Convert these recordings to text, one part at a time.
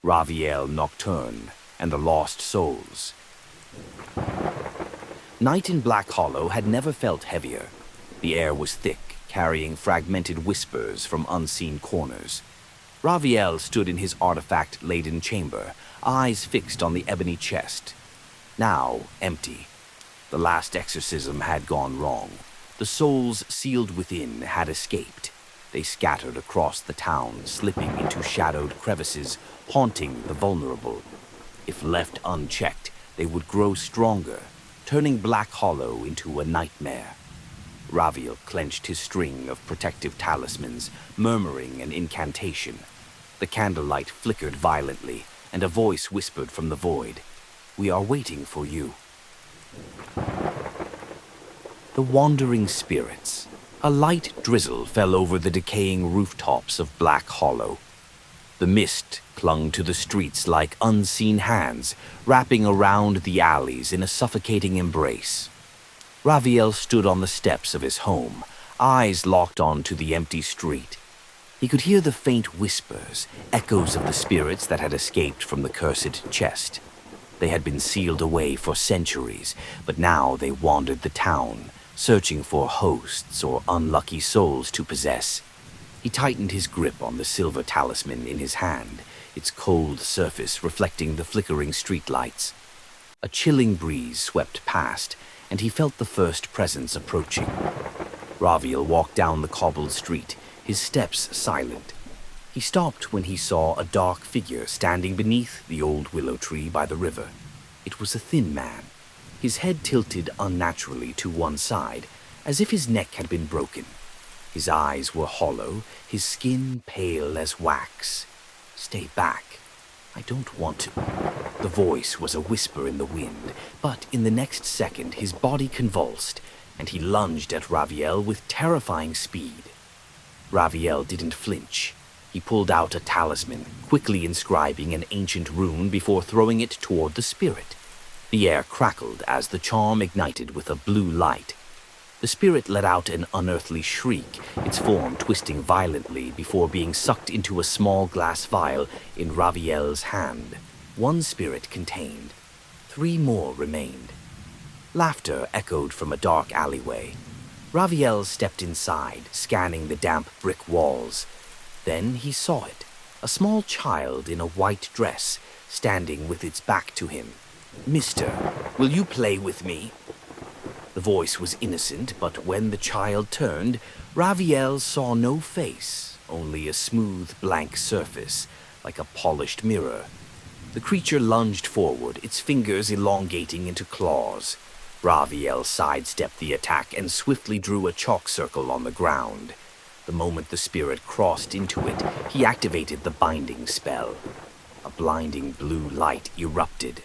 Raviel Nocturne and the Lost Souls. Night in Black Hollow had never felt heavier. The air was thick, carrying fragmented whispers from unseen corners. Raviel stood in his artifact-laden chamber, eyes fixed on the ebony chest. Now empty. The last exorcism had gone wrong. The souls sealed within had escaped. They scattered across the town, slipping into shadowed crevices, haunting the vulnerable. If left unchecked, they would grow stronger, turning Black Hollow into a nightmare. Raviel clenched his string of protective talismans, murmuring an incantation. The candlelight flickered violently, and a voice whispered from the void, "We are waiting for you." The Wandering Spirits. A light drizzle fell over the decaying rooftops of Black Hollow. The mist clung to the streets like unseen hands, wrapping around the alleys in a suffocating embrace. Raviel stood on the steps of his home, eyes locked onto the empty street. He could hear the faint whispers, echoes of the spirits that had escaped from the cursed chest. They had been sealed away for centuries, but now they wandered the town, searching for hosts or unlucky souls to possess. He tightened his grip on the silver talisman in his hand, its cold surface reflecting the flickering streetlights. A chilling breeze swept past, and he felt the first presence approaching. Raviel walked down the cobbled street, his steps silent. He stopped when he saw a dark figure standing beneath the old willow tree by the river. It was a thin man, his head tilted unnaturally to one side, as if his neck had been broken. His eyes were hollow, his skin pale as wax. "Stay back. I don't want to." The voice was a whisper in the wind, but in the next second his body convulsed, and he lunged at Raviel with terrifying speed. Raviel didn't flinch. He pulled out a talisman, quickly inscribing an ancient rune before throwing it toward the spirit. The air crackled as the charm ignited with a blue light. The spirit let out an unearthly shriek, its form twisting violently before being sucked into a small glass vial in Raviel's hand. One spirit contained. 3 more remained. Laughter echoed from a dark alleyway. Raviel stepped inside, scanning the damp brick walls. Then he saw it, a small child in a white dress, standing with its back to him. "Mister, will you play with me?" The voice was innocent, but when the child turned, Raviel saw no face, only a smooth, blank surface, like a polished mirror. The creature lunged forward, its fingers elongating into claws. Raviel sidestepped the attack and swiftly drew a chalk circle on the ground. The moment the spirit crossed into it, he activated the binding spell. A blinding blue light erupted.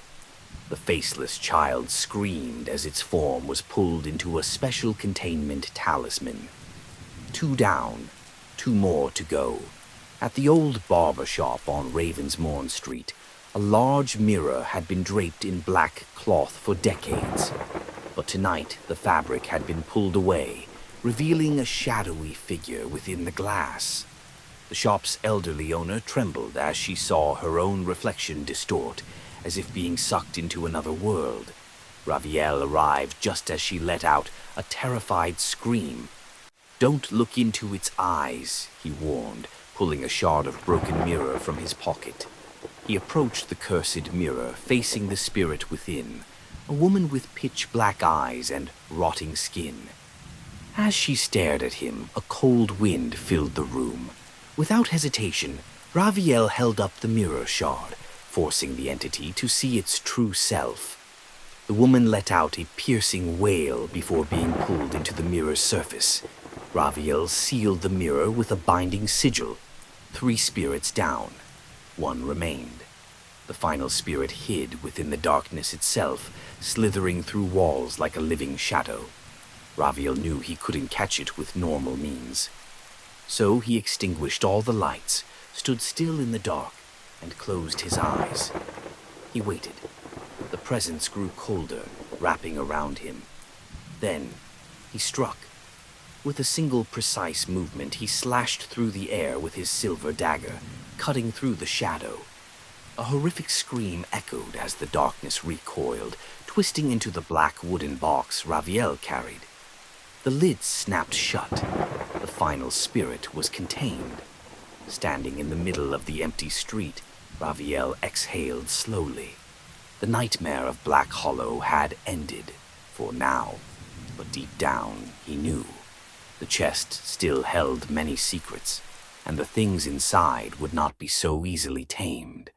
The faceless child screamed as its form was pulled into a special containment talisman. 2 down, 2 more to go. At the old barber shop on Ravensmorn Street, a large mirror had been draped in black cloth for decades. But tonight the fabric had been pulled away, revealing a shadowy figure within the glass. The shop's elderly owner trembled as she saw her own reflection distort, as if being sucked into another world. Raviel arrived just as she let out a terrified scream. "Don't look into its eyes," he warned, pulling a shard of broken mirror from his pocket. He approached the cursed mirror, facing the spirit within, a woman with pitch-black eyes and rotting skin. As she stared at him, a cold wind filled the room. Without hesitation, Raviel held up the mirror shard, forcing the entity to see its true self. The woman let out a piercing wail before being pulled into the mirror's surface. Raviel sealed the mirror with a binding sigil. 3 spirits down. 1 remained. The final spirit hid within the darkness itself, slithering through walls like a living shadow. Raviel knew he couldn't catch it with normal means. So he extinguished all the lights, stood still in the dark, and closed his eyes. He waited. The presence grew colder, wrapping around him. Then he struck. With a single precise movement, he slashed through the air with his silver dagger, cutting through the shadow. A horrific scream echoed as the darkness recoiled, twisting into the black wooden box Raviel carried. The lid snapped shut. The final spirit was contained. Standing in the middle of the empty street, Raviel exhaled slowly. The nightmare of Black Hollow had ended, for now, but deep down he knew. The chest still held many secrets, and the things inside would not be so easily tamed.